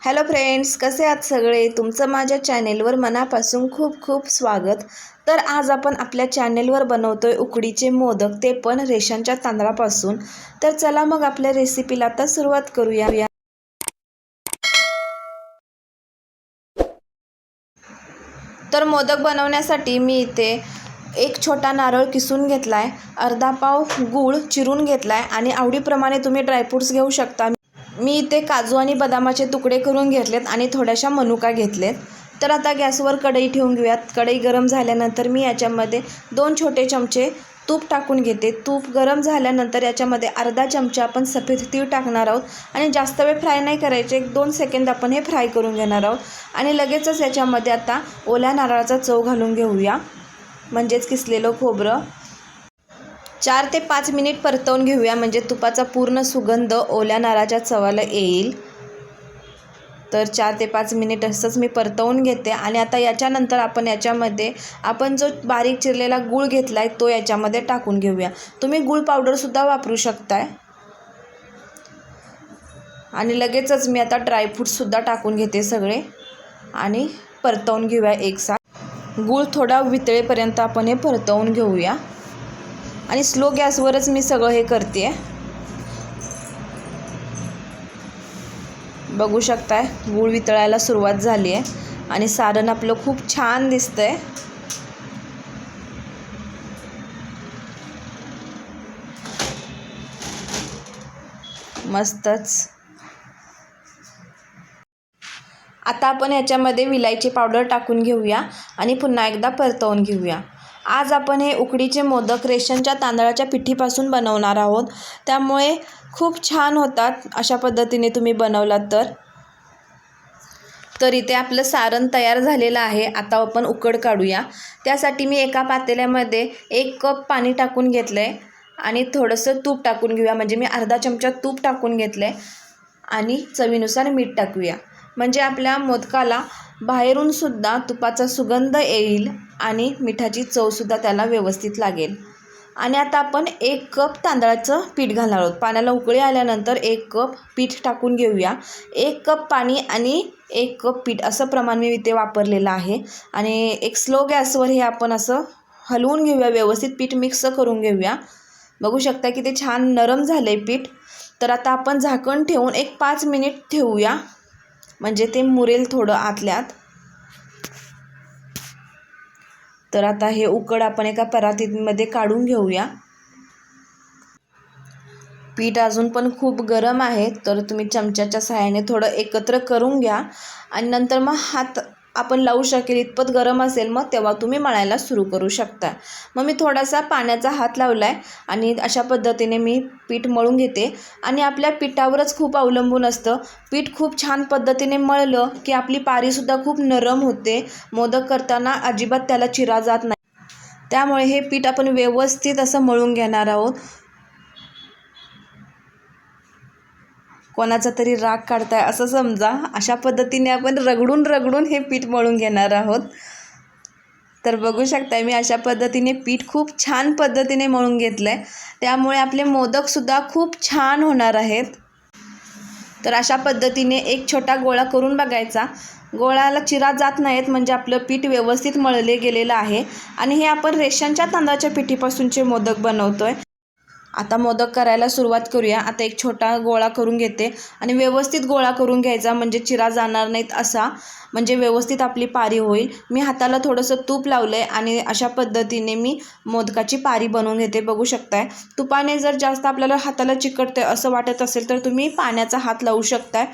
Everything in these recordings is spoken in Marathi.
हॅलो फ्रेंड्स, कसे आहात सगळे? तुमचं माझ्या चॅनेलवर मनापासून खूप खूप स्वागत. तर आज आपण आपल्या चॅनेलवर बनवतोय उकडीचे मोदक, ते पण रेशनच्या तांदळापासून. तर चला मग आपल्या रेसिपीला आता सुरुवात करूया. तर मोदक बनवण्यासाठी मी इथे एक छोटा नारळ किसून घेतलाय, अर्धा पाव गूळ चिरून घेतलाय आणि आवडीप्रमाणे तुम्ही ड्रायफ्रुट्स घेऊ शकता. मी इथे काजू आणि बदामाचे तुकडे करून घेतलेत आणि थोड्याशा मनुका घेतलेत. तर आता गॅसवर कढई ठेवून घेऊयात. कढई गरम झाल्यानंतर मी याच्यामध्ये 2 छोटे चमचे तूप टाकून घेते. तूप गरम झाल्यानंतर याच्यामध्ये अर्धा चमचा आपण सफेद तीळ टाकणार आहोत आणि जास्त वेळ फ्राय नाही करायचे, 1-2 सेकंद आपण हे फ्राय करून घेणार आहोत. आणि लगेचच याच्यामध्ये आता ओल्या नारळाचा चव घालून घेऊया, म्हणजेच किसलेलं खोबरं. 4 ते 5 मिनिट परतवून घेऊया, म्हणजे तुपाचा पूर्ण सुगंध ओल्या नारळाच्या चवाला येईल. तर 4 ते 5 मिनिट असंच मी परतवून घेते. आणि आता याच्यानंतर आपण जो बारीक चिरलेला गूळ घेतला आहे तो याच्यामध्ये टाकून घेऊया. तुम्ही गूळ पावडरसुद्धा वापरू शकताय. आणि लगेचच मी आता ड्रायफ्रूटसुद्धा टाकून घेते सगळे आणि परतवून घेऊया एकसाथ. गूळ थोडा वितळेपर्यंत आपण हे परतवून घेऊया आणि स्लो गॅसवरच मी सगळं हे करते. बघू शकताय गूळ वितळायला सुरुवात झाली आहे आणि सारण आपलं खूप छान दिसतंय. मस्तच. आता आपण याच्यामध्ये विलायची पावडर टाकून घेऊया आणि पुन्हा एकदा परतवून घेऊया. आज आपण हे उकडीचे मोदक रेशनच्या तांदळाच्या पिठीपासून बनवणार आहोत, त्यामुळे खूप छान होतात अशा पद्धतीने तुम्ही बनवलात तर. इथे आपलं सारण तयार झालेलं आहे. आता आपण उकड काढूया. त्यासाठी मी एका पातेल्यामध्ये 1 कप पाणी टाकून घेतलं आहे आणि थोडंसं तूप टाकून घेऊया, म्हणजे मी अर्धा चमचा तूप टाकून घेतलं आहे. आणि चवीनुसार मीठ टाकूया, म्हणजे आपल्या मोदकाला बाहेरूनसुद्धा तुपाचा सुगंध येईल आणि मिठाची चवसुद्धा त्याला व्यवस्थित लागेल. आणि आता आपण 1 कप तांदळाचं पीठ घालणार आहोत. पाण्याला उकळी आल्यानंतर 1 कप पीठ टाकून घेऊया. 1 कप पाणी आणि 1 कप पीठ असं प्रमाण मी इथे वापरलेलं आहे. आणि एक स्लो गॅसवर हे आपण असं हलवून घेऊया, व्यवस्थित पीठ मिक्स करून घेऊया. बघू शकता की ते छान नरम झालं आहे पीठ. तर आता आपण झाकण ठेवून 5 मिनिट ठेवूया, म्हणजे ते मुरेल थोडं आतल्यात. तर आता हे उकड आपण एका परातीमध्ये काढून घेऊया. पीठ अजून पण खूप गरम आहे, तर तुम्ही चमच्याच्या सहाय्याने थोडं एकत्र करून घ्या आणि नंतर मग हात आपण लावू शकेल इतपत गरम असेल, मग तेव्हा तुम्ही मळायला सुरू करू शकता. मग मी थोडासा पाण्याचा हात लावला आहे आणि अशा पद्धतीने मी पीठ मळून घेते. आणि आपल्या पिठावरच खूप अवलंबून असतं. पीठ खूप छान पद्धतीने मळलं की आपली पारीसुद्धा खूप नरम होते. मोदक करताना अजिबात त्याला चिरा जात नाही. त्यामुळे हे पीठ आपण व्यवस्थित असं मळून घेणार आहोत. कोणाचा तरी राग काढताय असं समजा. अशा पद्धतीने आपण रगडून हे पीठ मळून घेणार आहोत. तर बघू शकताय मी अशा पद्धतीने पीठ खूप छान पद्धतीने मळून घेतलं आहे, त्यामुळे आपले मोदकसुद्धा खूप छान होणार आहेत. तर अशा पद्धतीने एक छोटा गोळा करून बघायचा. गोळ्याला चिरा जात नाहीत, म्हणजे आपलं पीठ व्यवस्थित मळले गेलेलं आहे. आणि हे आपण रेशनच्या तांदळाच्या पिठीपासूनचे मोदक बनवतो आहे. आता मोदक करायला सुरुवात करूया. आता एक छोटा गोळा करून घेते आणि व्यवस्थित गोळा करून घ्यायचा, म्हणजे चिरा जाणार नाहीत असा, म्हणजे व्यवस्थित आपली पारी होईल. मी हाताला थोडंसं तूप लावलं आहे आणि अशा पद्धतीने मी मोदकाची पारी बनवून घेते. बघू शकताय. तुपाने जर जास्त आपल्याला हाताला चिकटते असं वाटत असेल तर तुम्ही पाण्याचा हात लावू शकताय.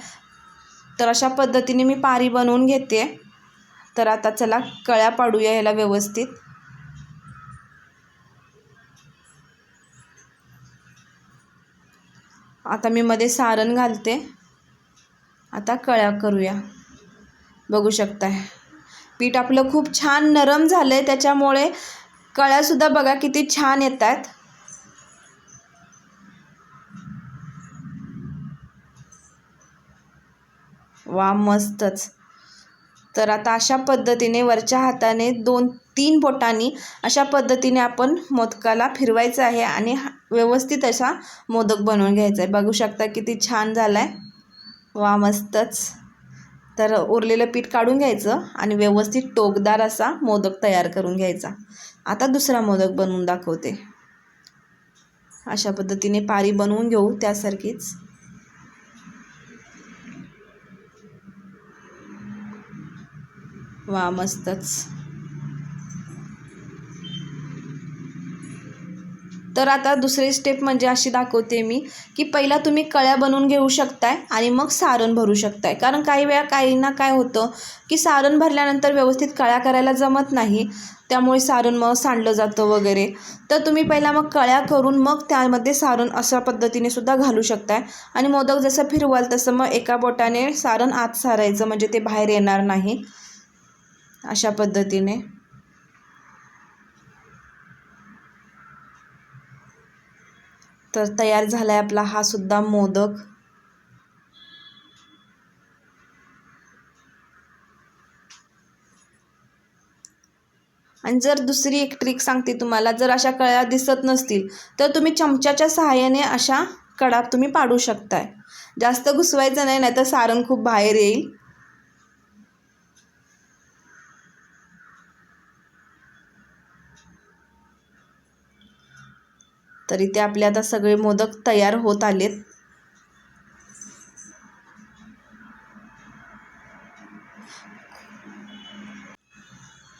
तर अशा पद्धतीने मी पारी बनवून घेते. तर आता चला कळ्या पाडूया ह्याला व्यवस्थित. आता मी मध्ये सारण घालते. आता कळ्या करूया. बघू शकताय पीठ आपलं खूप छान नरम झालं आहे, त्याच्यामुळे कळ्यासुद्धा बघा किती छान येत आहेत. वा, मस्तच. तर आता अशा पद्धतीने वरच्या हाताने 2-3 बोटांनी अशा पद्धतीने आपण मोदकाला फिरवायचं आहे आणि व्यवस्थित असा मोदक बनवून घ्यायचा आहे. बघू शकता किती छान झाला आहे. वा, मस्तच. तर उरलेलं पीठ काढून घ्यायचं आणि व्यवस्थित टोकदार असा मोदक तयार करून घ्यायचा. आता दुसरा मोदक बनवून दाखवते. अशा पद्धतीने पारी बनवून घेऊ त्यासारखीच. वा, मस्तच. तर आता दुसरी स्टेप म्हणजे अशी दाखवते मी की पहिला तुम्ही कळ्या बनवून घेऊ शकताय आणि मग सारण भरू शकताय. कारण काही वेळा काहींना काय होतं की सारण भरल्यानंतर व्यवस्थित कळ्या करायला जमत नाही, त्यामुळे सारण मग सांडलं जातं वगैरे. तर तुम्ही पहिला मग कळ्या करून मग त्यामध्ये सारण अशा पद्धतीने सुद्धा घालू शकताय. आणि मोदक जसं फिरवाल तसं मग एका बोटाने सारण आत सारायचं, म्हणजे ते बाहेर येणार नाही. अशा पद्धतीने तर तयार झाला आहे आपला हा सुद्धा मोदक. आणि जर दुसरी एक ट्रिक सांगते तुम्हाला, जर अशा कळ्या दिसत नसतील तर तुम्ही चमच्याच्या सहाय्याने अशा कडा तुम्ही पाडू शकताय. जास्त घुसवायचं नाही, नाहीतर सारण खूप बाहेर येईल. तर इथे आपले आता सगळे मोदक तयार होत आलेत.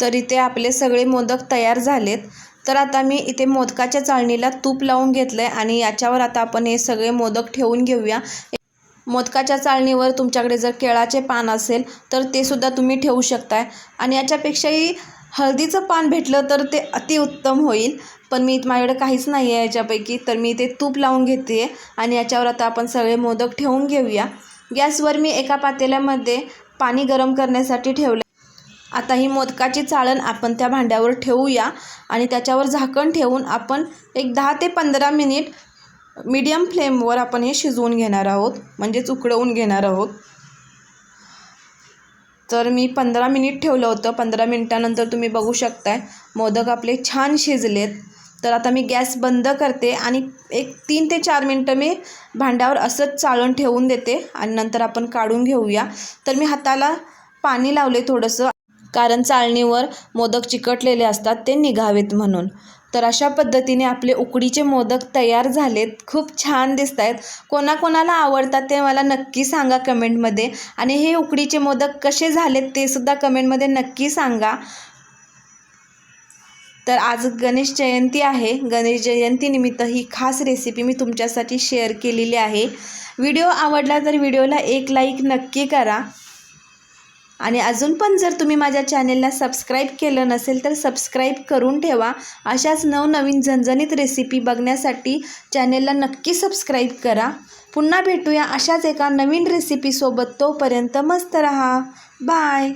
तर इथे आपले सगळे मोदक तयार झालेत. तर आता मी इथे मोदकाच्या चाळणीला तूप लावून घेतलं आहे आणि याच्यावर आता आपण हे सगळे मोदक ठेवून घेऊया. मोदकाच्या चाळणीवर तुमच्याकडे जर केळाचे पान असेल तर ते सुद्धा तुम्ही ठेवू शकताय. आणि याच्यापेक्षाही हळदीचं पान भेटलं तर ते अतिउत्तम होईल. पण माझ्याकडे काहीच नाही आहे याच्यापैकी, तर मी ते तूप लावून घेते आणि याच्यावर आता आपण सगळे मोदक ठेवून घेऊया. गॅसवर मी एका पातेल्यामध्ये पाणी गरम करण्यासाठी ठेवलं. आता ही मोदकाची चाळण आपण त्या भांड्यावर ठेवूया आणि त्याच्यावर झाकण ठेवून आपण एक 10 ते 15 मिनिट मीडियम फ्लेमवर आपण हे शिजवून घेणार आहोत, म्हणजेच उकळवून घेणार आहोत. तर मी 15 मिनिट ठेवलं होतं. 15 मिनिटानंतर तुम्ही बघू शकताय मोदक आपले छान शिजलेत. तर आता मी गॅस बंद करते आणि एक 3 ते 4 मिनटं मी भांड्यावर असंच चाळण ठेवून देते आणि नंतर आपण काढून घेऊया. तर मी हाताला पाणी लावले थोडंसं, कारण चाळणीवर मोदक चिकटलेले असतात ते निघावेत म्हणून. तर अशा पद्धतीने आपले उकडीचे मोदक तयार झालेत. खूप छान दिसत आहेत. कोणाकोणाला आवडतात ते मला नक्की सांगा कमेंटमध्ये. आणि हे उकडीचे मोदक कसे झालेत ते सुद्धा कमेंटमध्ये नक्की सांगा. तर आज गणेश जयंती आहे. गणेश जयंतीनिमित्त ही खास रेसिपी मी तुमच्यासाठी शेअर केलेली आहे. व्हिडिओ आवडला तर व्हिडिओला एक लाईक नक्की करा. आणि अजून पण जर तुम्ही माझ्या चॅनेलला सबस्क्राईब केलं नसेल तर सबस्क्राईब करून ठेवा. अशाच नवनवीन झणझणीत रेसिपी बघण्यासाठी चॅनेलला नक्की सबस्क्राईब करा. पुन्हा भेटूया अशाच एका नवीन रेसिपीसोबत. तोपर्यंत मस्त रहा. बाय.